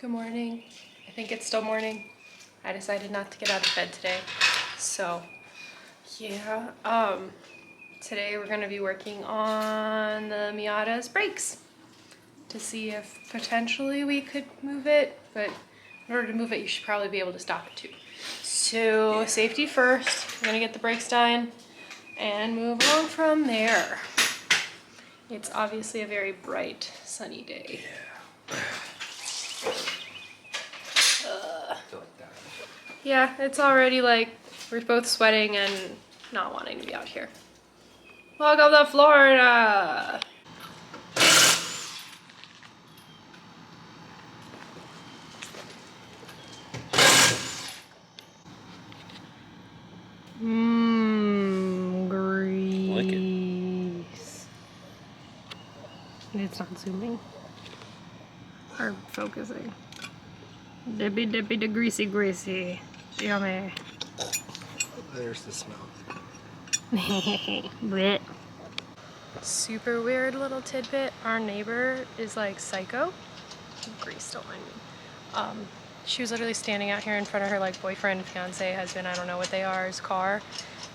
Good morning. I think it's still morning. I decided not to get out of bed today. So yeah, today we're gonna be working on the Miata's brakes to see if potentially we could move it, but in order to move it, you should probably be able to stop it too. So safety first, we're gonna get the brakes done and move on from there. It's obviously a very bright, sunny day. Yeah, it's already like we're both sweating and not wanting to be out here. Welcome to Florida! Grease. It's not zooming or focusing. Dippy dippy the greasy greasy. Yummy. There's the smell. Blech. Super weird little tidbit. Our neighbor is like psycho. Grease, don't mind me. She was literally standing out here in front of her like boyfriend, fiance, husband, I don't know what they are, his car,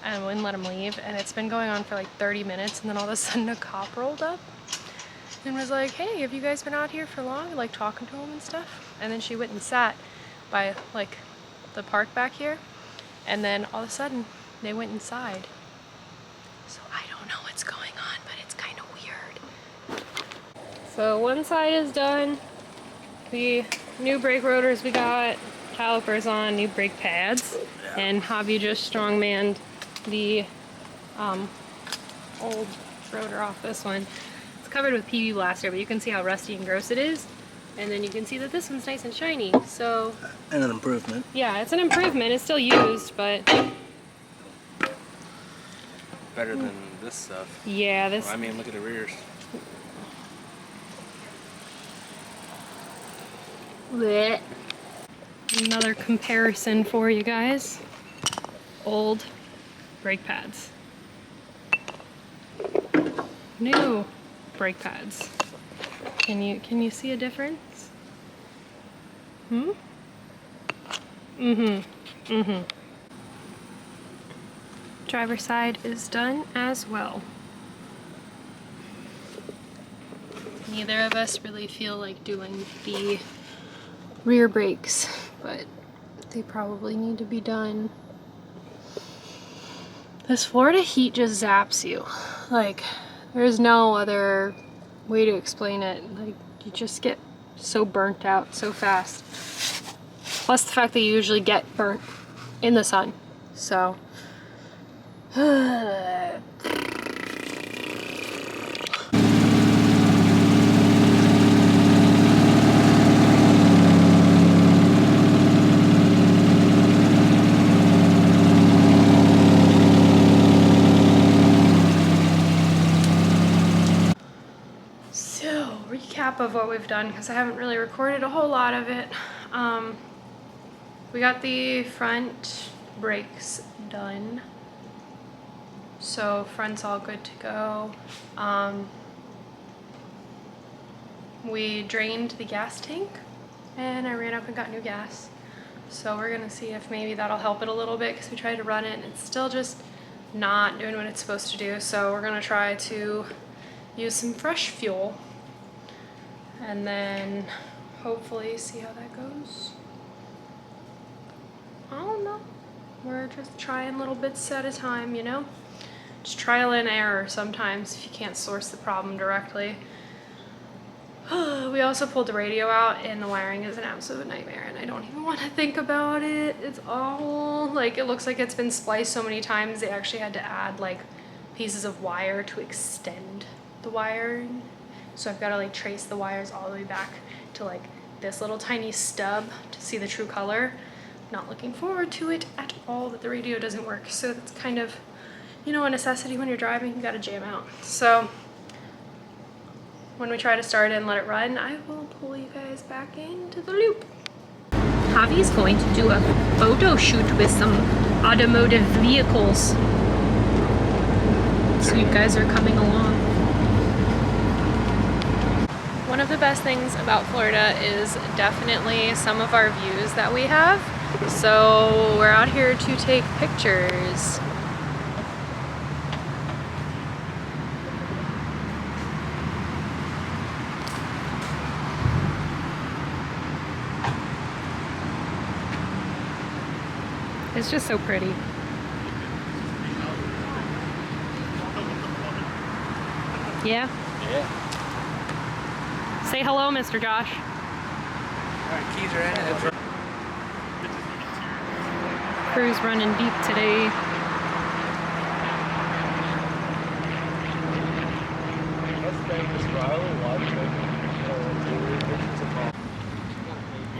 and wouldn't let him leave. And it's been going on for like 30 minutes, and then all of a sudden a cop rolled up and was like, hey, have you guys been out here for long? Like talking to him and stuff. And then she went and sat by like the park back here, and then all of a sudden they went inside. So I don't know what's going on, but it's kind of weird. So one side is done. The new brake rotors we got, calipers on, new brake pads, and Javi just strongmanned the old rotor off this one. It's covered with PB Blaster, but you can see how rusty and gross it is. And then you can see that this one's nice and shiny, so... And an improvement. Yeah, it's an improvement. It's still used, but... Better than this stuff. Yeah, this... Well, I mean, look at the rears. Blech. Another comparison for you guys. Old brake pads. New brake pads. Can you see a difference? Driver's side is done as well. Neither of us really feel like doing the rear brakes, but they probably need to be done. This Florida heat just zaps you. Like, there's no other way to explain it. Like, you just get so burnt out so fast. Plus the fact that you usually get burnt in the sun. So recap of what we've done, because I haven't really recorded a whole lot of it. We got the front brakes done, so front's all good to go. We drained the gas tank and I ran up and got new gas, so we're gonna see if maybe that'll help it a little bit, because we tried to run it and it's still just not doing what it's supposed to do. So we're gonna try to use some fresh fuel and then hopefully see how that goes. I don't know. We're just trying little bits at a time, you know? Just trial and error sometimes if you can't source the problem directly. We also pulled the radio out, and the wiring is an absolute nightmare, and I don't even want to think about it. It's awful. Like, it looks like it's been spliced so many times they actually had to add like pieces of wire to extend the wiring. So I've got to like trace the wires all the way back to like this little tiny stub to see the true color. Not looking forward to it at all that the radio doesn't work. So that's kind of, you know, a necessity when you're driving. You got to jam out. So when we try to start it and let it run, I will pull you guys back into the loop. Javi's going to do a photo shoot with some automotive vehicles. So you guys are coming along. One of the best things about Florida is definitely some of our views that we have. So we're out here to take pictures. It's just so pretty. Yeah? Yeah. Say hello, Mr. Josh. Alright, keys are in it. Crew's running deep today.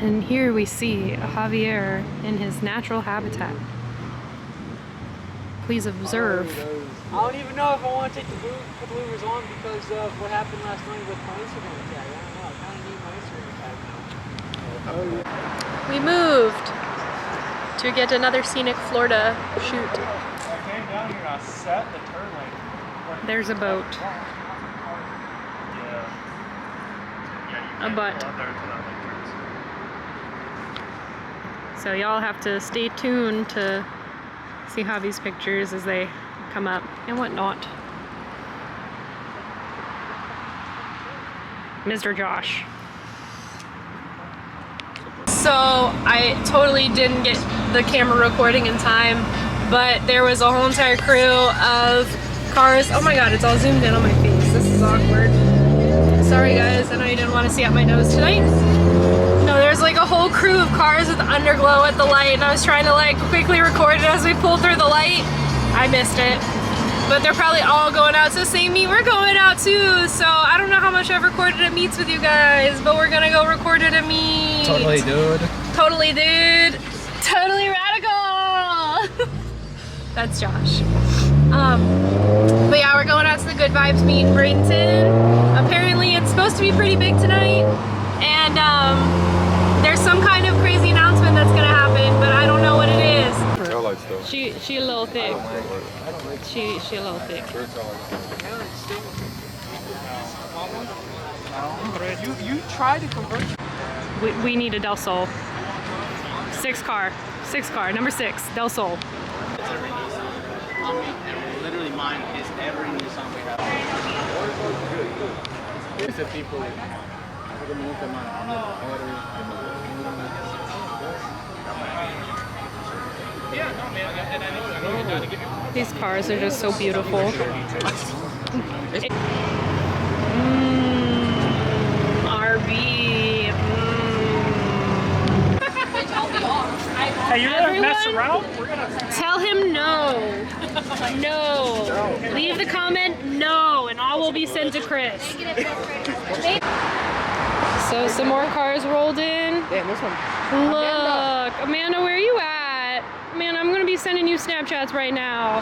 And here we see Javier in his natural habitat. Please observe. I don't even know if I want to take the bloomers on because of what happened last night with my Instagram tag. I don't know. I kind of need my Instagram tag now. We moved to get another scenic Florida shoot. I came down here and I set the turn lane. There's a boat. A butt. So y'all have to stay tuned to see Javi's pictures as they come up and whatnot. Mr. Josh. So I totally didn't get the camera recording in time, but there was a whole entire crew of cars. Oh my god, it's all zoomed in on my face. This is awkward. Sorry guys, I know you didn't want to see out my nose tonight. No, there's like a whole crew of cars with underglow at the light, and I was trying to like quickly record it as we pulled through the light. I missed it. But they're probably all going out, so same me, we're going out too. So I don't know how much I've recorded at meets with you guys, but we're gonna go record it at meet. Totally, dude. Totally, dude. Totally radical. That's Josh. But yeah, we're going out to the Good Vibes meet in Bradenton. Apparently it's supposed to be pretty big tonight, and there's some kind of crazy announcement that's gonna happen, but I don't know what it is. She a little thick. She a little thick. You tried to convert. We need a Del Sol. Six car, number 6, Del Sol. Literally mine is every new song we have. These cars are just so beautiful. RB. Hey, you're gonna mess around? We're gonna Tell him no. No. Leave the comment no, and all will be sent to Chris. So some more cars rolled in. Damn, this one. Look, Amanda, where are you at? Man, I'm gonna be sending you Snapchats right now.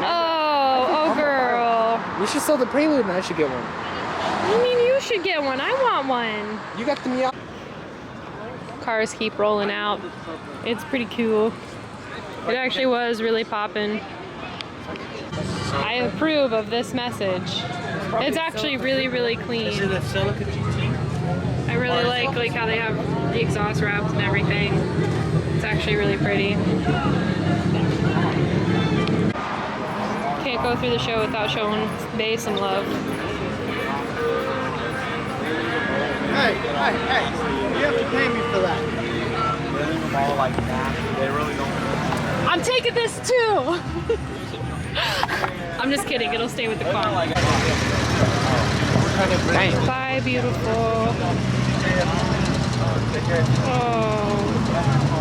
Oh, girl. We should sell the Prelude and I should get one. I mean, you should get one. I want one. You got the Miata. Cars keep rolling out. It's pretty cool. It actually was really poppin'. I approve of this message. It's actually really, really clean. I really like how they have the exhaust wraps and everything. It's actually really pretty. Can't go through the show without showing Bae some love. Hey, you have to pay me for that. All like that. They really don't. I'm taking this too! I'm just kidding, it'll stay with the car. Bye, beautiful. Oh.